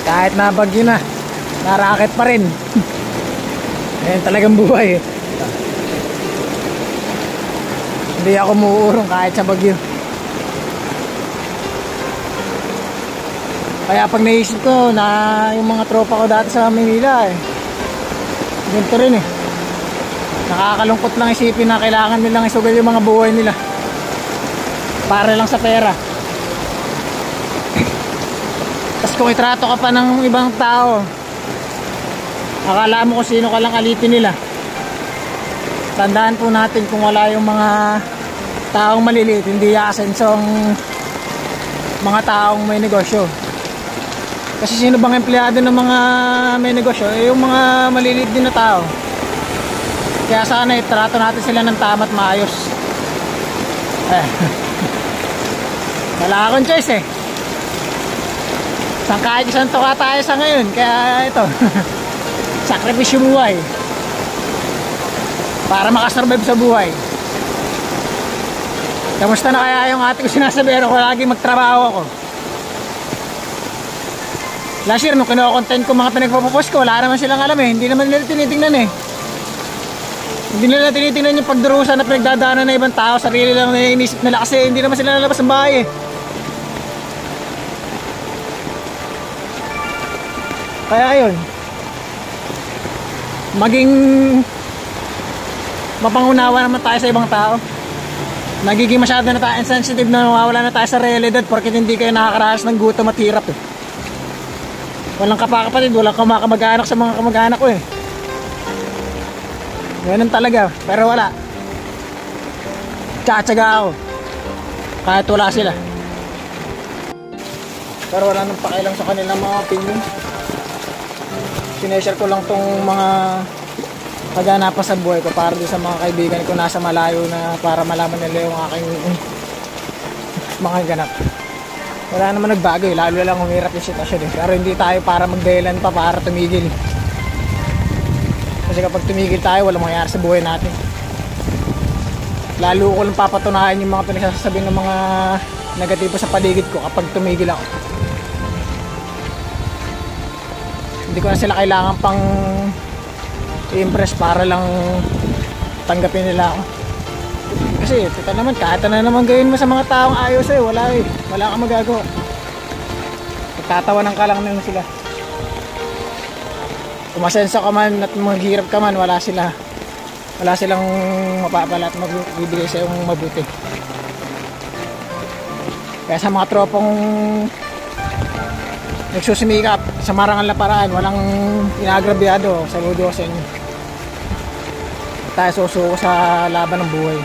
Kahit na bagyo na, narakit pa rin. Ayan talagang buhay eh. Hindi ako muuurong kahit sa bagyo. Kaya pag naisip ko na yung mga tropa ko dati sa Manila eh, ganito rin eh. Nakakalungkot lang isipin na kailangan nilang isugal yung mga buhay nila para lang sa pera. Tapos kung itrato ka pa ng ibang tao, akala mo kung sino ka lang alipin nila. Tandaan po natin kung wala yung mga taong maliliit, hindi aasenso ang mga taong may negosyo. Kasi sino bang empleyado ng mga may negosyo? Eh, yung mga maliliit din na tao. Kaya sana itrato natin sila ng tama at maayos. Wala akong choice eh. Kahit isang tuka tayo sa ngayon. Kaya ito sakripisyo buhay para makasurvive sa buhay. Kamusta na kaya yung ate ko sinasabihan ko lagi magtrabaho ako? Last year nung kino-content ko mga pinagpapopost ko, wala naman silang alam eh. Hindi naman nila tinitingnan eh. Hindi nila tinitingnan yung pagdurusa na pinagdadaanan ng ibang tao. Sarili lang na inisip nila kasi hindi naman sila nalabas ng bahay eh. Kaya ayun, maging mapangunawa naman tayo sa ibang tao. Nagiging masyado na tayo insensitive na nawawala na tayo sa realidad porket hindi kayo nakakaranas ng gutom at hirap eh. Walang kapakapatid, walang kamag-anak sa mga kamag-anak ko eh. Ganun talaga, pero wala. Tsatsaga ako kahit wala sila. Pero wala nang pakialam sa kanilang mga opinion. Sineshare ko lang tong mga kaganapan sa buhay ko para din sa mga kaibigan ko nasa malayo na para malaman nila yung aking mga ganap. Wala naman nagbago eh, lalo lang umirap yung sitwasyon eh. Pero hindi tayo para magdahilan pa para tumigil. Kasi kapag tumigil tayo, walang mangyayari sa buhay natin. Lalo ko lang papatunayan yung mga pinagsasabi ng mga negatibo sa paligid ko kapag tumigil ako. Hindi ko na sila kailangan pang i-impress para lang tanggapin nila ako. Kasi total naman, kahit na naman gawin mo sa mga taong ayos eh, wala kang magagawa. Tatawanan ka lang nila sila. Umasenso ka man at maghirap ka man, wala silang mapapala at magbibigay sa iyong mabuti. Kaya sa mga tropong nagsusumikap sa marangal na paraan, walang inagrabyado, saludo sa inyo. Tayo susuko sa laban ng buhay.